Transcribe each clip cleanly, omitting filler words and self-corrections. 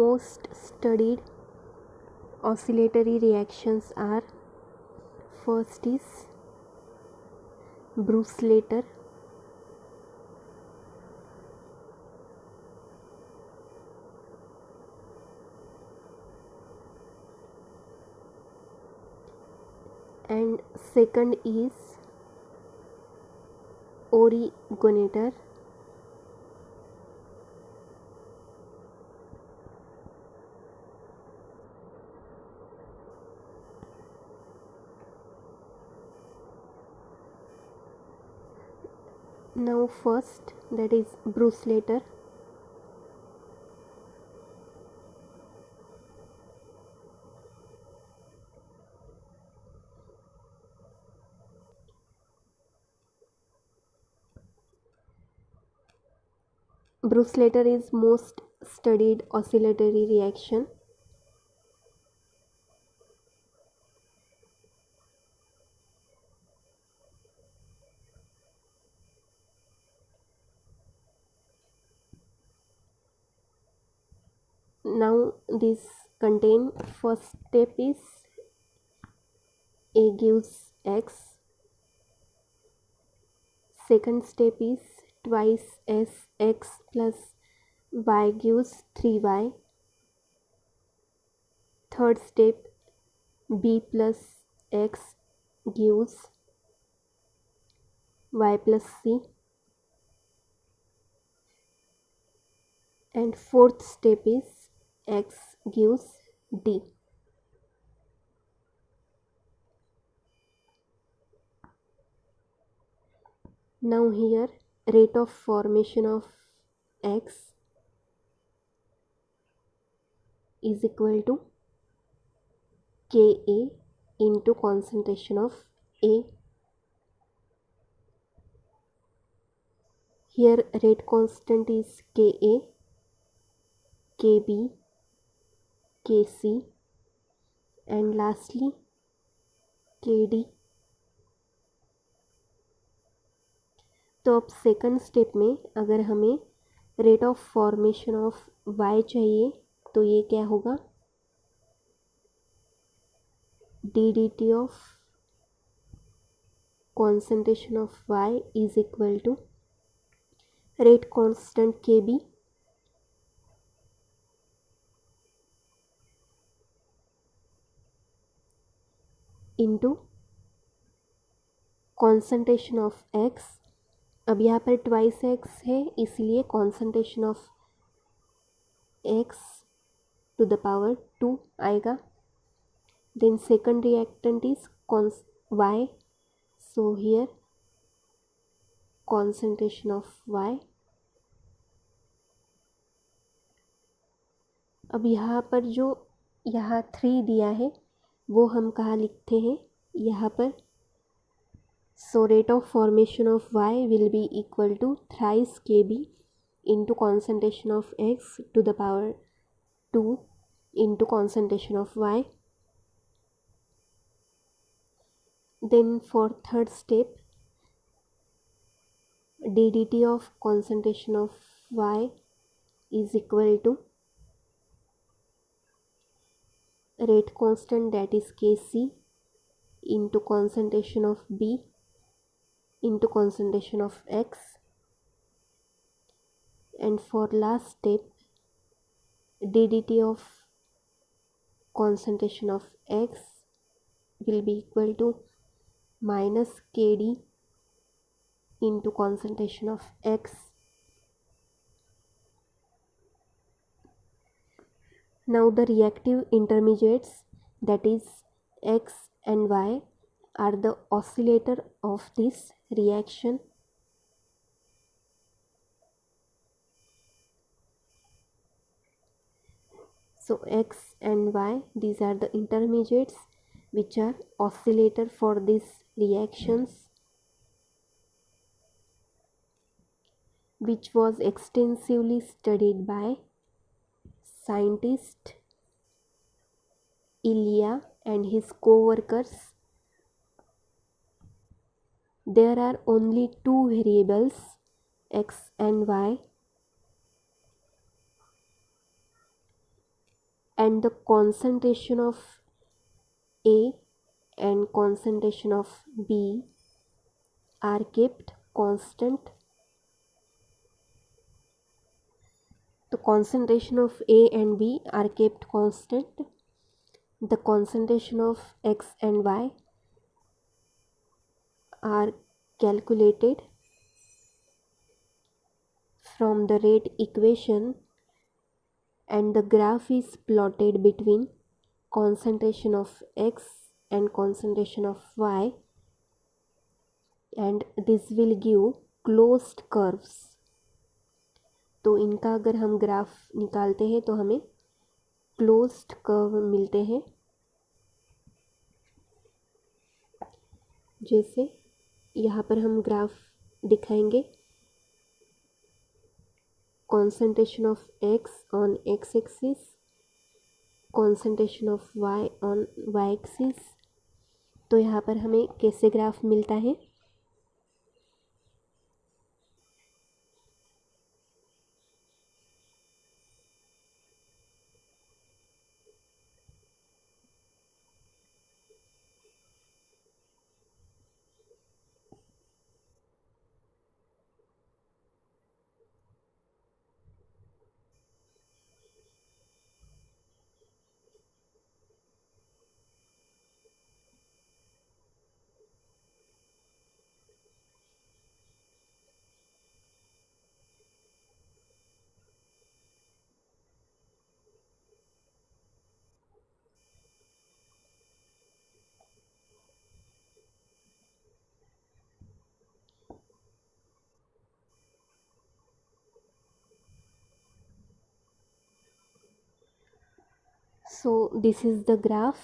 most studied oscillatory reactions are, first is Bruce-Slater, and second is Originator, now first, that is Bruce-Slater. Bruce-Slater is most studied oscillatory reaction. Now this contain, first step is A gives X, second step is twice S X plus Y gives 3Y, third step B plus X gives Y plus C, and fourth step is X gives D. Now here rate of formation of X is equal to Ka into concentration of A. Here rate constant is Ka, Kb, Kc, and lastly Kd. तो अब second step में अगर हमें rate of formation of y चाहिए तो ये क्या होगा, ddt of concentration of y is equal to rate constant Kb into concentration of x. अब यहाँ पर ट्वाइस एक्स है इसलिए concentration of x to the power 2 आएगा. Then second reactant is y, so here concentration of y. अब यहाँ पर जो यहाँ 3 दिया है वो हम कहाँ लिखते हैं, यहाँ पर. So rate of formation of y will be equal to thrice Kb into concentration of x to the power 2 into concentration of y. Then for third step, ddt of concentration of y is equal to rate constant, that is Kc, into concentration of B into concentration of x. And for last step, ddt of concentration of x will be equal to minus Kd into concentration of x. Now the reactive intermediates, that is x and y, are the oscillator of this reaction. So x and y, these are the intermediates which are oscillator for these reactions, which was extensively studied by scientist Ilya and his co-workers. There are only two variables, x and y. and the concentration of A and concentration of B are kept constant. The concentration of A and B are kept constant. The concentration of X and Y are calculated from the rate equation, and the graph is plotted between concentration of X and concentration of Y, and this will give closed curves. तो इनका अगर हम graph निकालते हैं तो हमें closed curve मिलते हैं, जैसे यहाँ पर हम ग्राफ दिखाएंगे. concentration of X on X axis, concentration of Y on Y axis. तो यहाँ पर हमें कैसे ग्राफ मिलता है. So this is the graph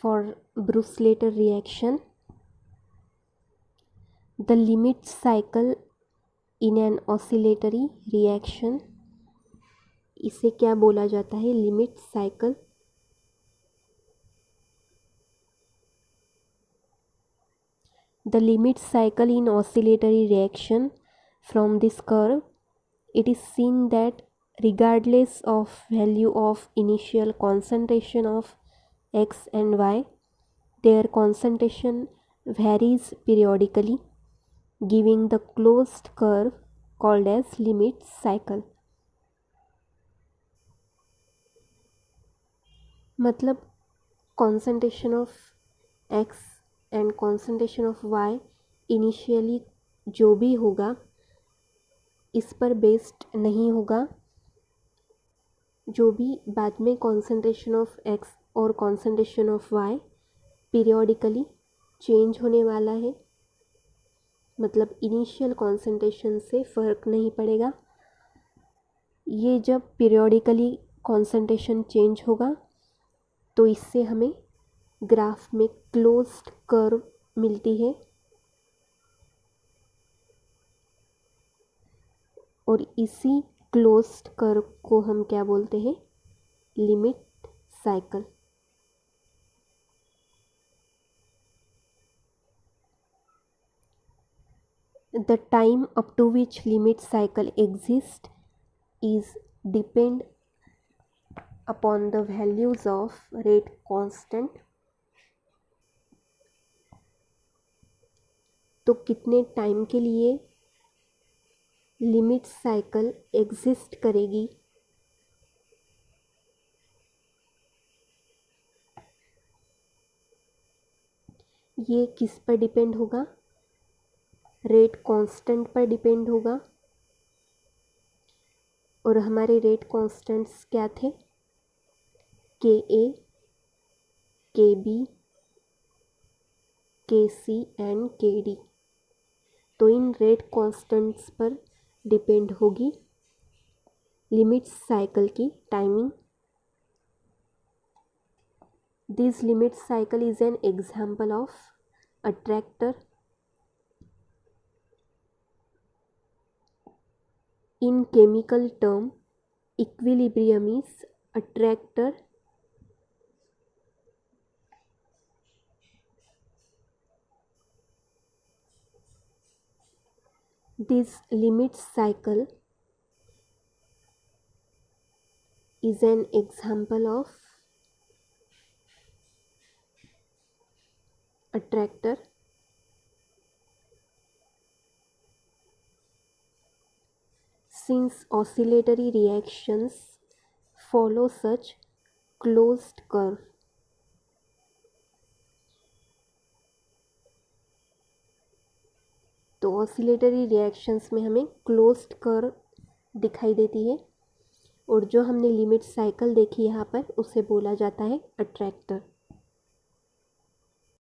for Brustolater reaction. The limit cycle in an oscillatory reaction. इसे क्या बोला जाता है? Limit cycle. The limit cycle in oscillatory reaction. From this curve, it is seen that regardless of value of initial concentration of X and Y, their concentration varies periodically, giving the closed curve called as limit cycle. मतलब concentration of X and concentration of Y initially जो भी होगा इस पर based नहीं होगा. जो भी बाद में concentration of X और concentration of Y periodically change होने वाला है. मतलब इनिशियल concentration से फ़र्क नहीं पड़ेगा. ये जब पीरियोडिकली concentration चेंज होगा तो इससे हमें ग्राफ में क्लोज्ड कर्व मिलती है, और इसी क्लोज्ड कर्व को हम क्या बोलते हैं? Limit cycle. The time up to which limit cycle exists is depend upon the values of rate constant. तो कितने टाइम के लिए लिमिट साइकिल एग्जिस्ट करेगी? ये किस पर डिपेंड होगा? रेट कांस्टेंट पर डिपेंड होगा. और हमारे रेट कांस्टेंट्स क्या थे? के ए, के बी, के सी एंड के डी. तो इन रेट कांस्टेंट्स पर डिपेंड होगी लिमिट साइकिल की timing. This limit cycle is an example of attractor. In chemical term, equilibrium is attractor. This limit cycle is an example of attractor. Since oscillatory reactions follow such closed curve, तो oscillatory reactions में हमें closed curve दिखाई देती है, और जो हमने limit cycle देखी यहाँ पर उसे बोला जाता है अट्रैक्टर.